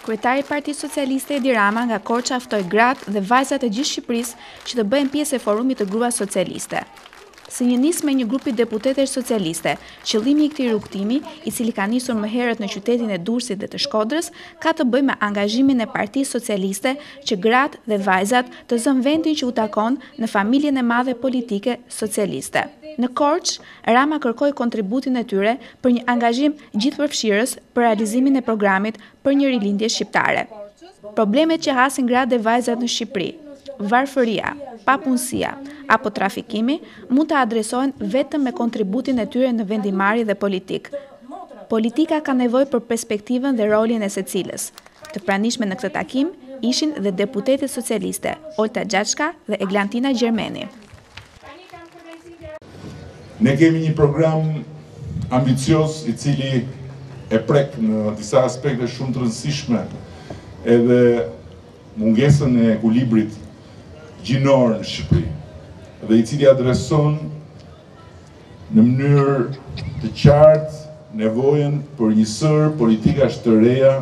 Kryetari i Partisë Socialiste Edi Rama nga Korça ftoi gratë dhe vajzat e gjithë Shqipërisë që të bëhen pjesë e forumit të gruas socialiste. Si një nismë me një grupi deputetesh socialiste, qëllimi i këtij rrugtimi, i cili ka nisur më herët në qytetin e Durrësit dhe të Shkodrës, ka të bëjë me angazhimin e Partisë Socialiste që gratë dhe vajzat të zënë vendin që u takon në familjen e madhe politike socialiste. Në Korçë, Rama kërkoi kontributin e tyre për një angazhim gjithëpërfshirës për realizimin e programit për një rilindje shqiptare. Problemet që hasin gratë dhe vajzat në Shqipëri, varfëria, papunësia apo trafikimi mund të adresohen vetëm me kontributin e tyre në vendimarrje dhe politik. Politika ka nevojë për perspektivën dhe rolin e secilës. Të pranishme në këtë takim ishin dhe deputetet socialiste Olta Gjaçka dhe Eglantina Gjermeni. Ne kemi një program ambicios i cili e prek në disa aspekte shumë të rëndësishme edhe mungesën e ekuilibrit gjinor në Shqipëri dhe i cili adreson në mënyrë të qartë nevojën për një sër politikash të reja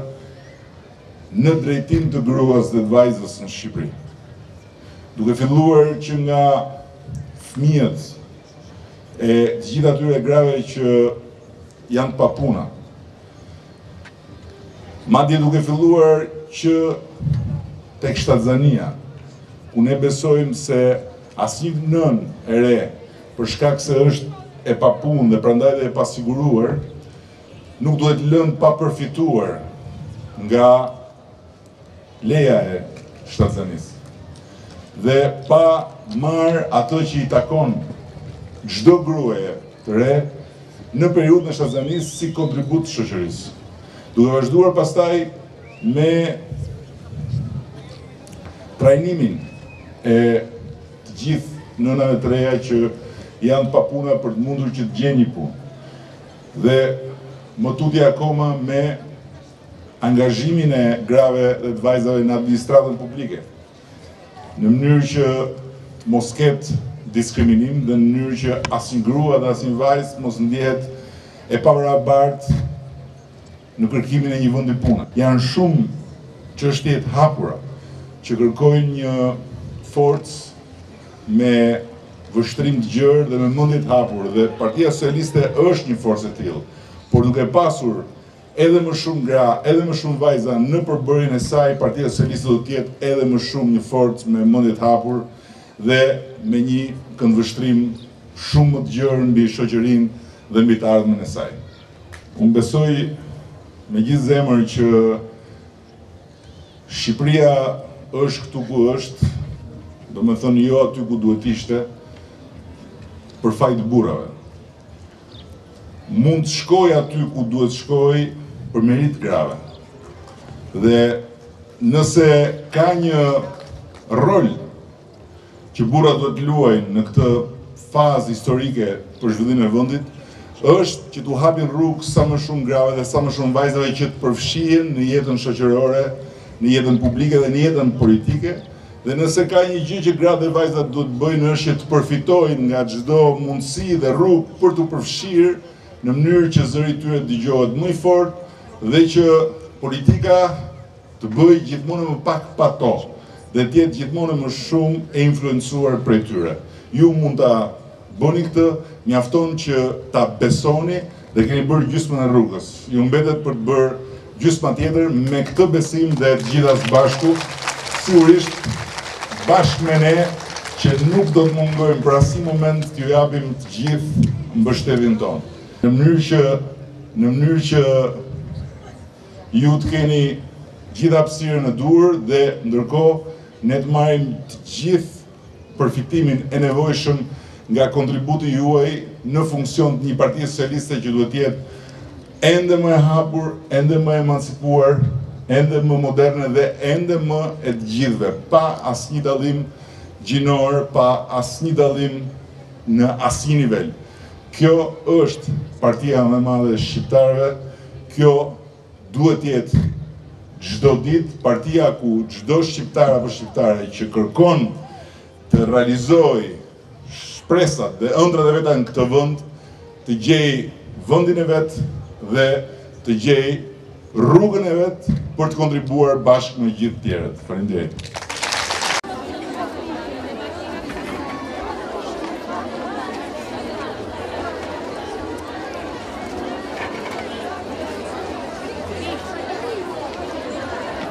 në drejtim të gruas dhe të vajzës në Shqipëri. Duke filluar që nga fëmijët e të gjitha atyre grave që janë pa puna. Madje duke filluar që tek shtatzania, ku ne besojmë se asnjë nën e re, për shkak se është e papunë dhe prandaj dhe e pasiguruar, nuk duhet lënë pa përfituar nga leja e shtatzanisë. Dhe pa marrë ato që i takon çdo gruaje të re në periudhën e shtatzanisë si kontribut të shoqërisë. Duke vazhduar pastaj me trajnimin e të gjithë nënave të reja që janë pa puna për të mundur që të gjejnë një punë. Dhe më tutje akoma me angazhimin e grave dhe të vajzave në administratën publike, në mënyrë që mos ketë diskriminim dhe në mënyrë që asnjë grua dhe asnjë vajzë mos ndihet e pabarabartë në kërkimin e një vendi pune. Janë shumë çështje të hapura që kërkojnë një forcë me vështrim të gjerë dhe me mendje të hapur, dhe Partia Socialiste është një forcë e tillë, por duke pasur edhe më shumë gra, edhe më shumë vajza në përbërjen e saj, Partia Socialiste do të jetë edhe më shumë një forcë me mendje të hapur dhe me një këndvështrim shumë më të gjerë mbi shoqërinë dhe mbi të ardhmen e saj. Unë besoj me gjithë zemër që Shqipëria është këtu ku është, do me thënë jo aty ku duhet ishte, për fajt burrave. Mund të shkoj aty ku duhet shkoj për merit grave. Dhe nëse ka një rol që burrat duhet luajnë në këtë fazë historike për zhvillimin e vendit, është që t'u hapin rrugë sa më shumë grave dhe sa më shumë vajzave që të përfshihen në jetën shoqërore, në jetën publike dhe në jetën politike. Dhe nëse ka një gjë që gratë dhe vajzat duhet bëjnë është që të përfitojnë nga çdo mundësi dhe rrugë për t'u përfshirë në mënyrë që zëri tyre dëgjohet më i fortë dhe që politika të bëjë gjithmonë më pak pa to dhe të jetë gjithmonë më shumë e influencuar prej tyre. Ju mund ta bëni këtë, mjafton që ta besoni dhe keni bërë gjysmën e rrugës. Ju mbetet për të bërë gjysma tjetër me këtë besim dhe të gjitha së bashku, sigurisht bashkë me ne që nuk do të mungojmë për asnjë moment t'ju japim të gjithë mbështetjen tonë. Në mënyrë që ju të keni gjithë hapësirën e duhur dhe ndërkohë ne të marrim të gjithë përfitimin e nevojshëm nga kontributi juaj në funksion të një Partie Socialiste që duhet të jetë ende më e hapur, ende më e emancipuar, ende më moderne dhe ende më e të gjithëve, pa asnjë dallim gjinor, pa asnjë dallim në asnjë nivel. Kjo është partia më e madhe e shqiptarëve, kjo duhet të jetë çdo ditë partia ku çdo shqiptar apo shqiptare që kërkon të realizojë shpresat dhe ëndrat e veta në këtë vend, të gjejë vendin e vet dhe të gjejë rrugën e vet për të kontribuar bashkë me gjithë tjerët. Faleminderit.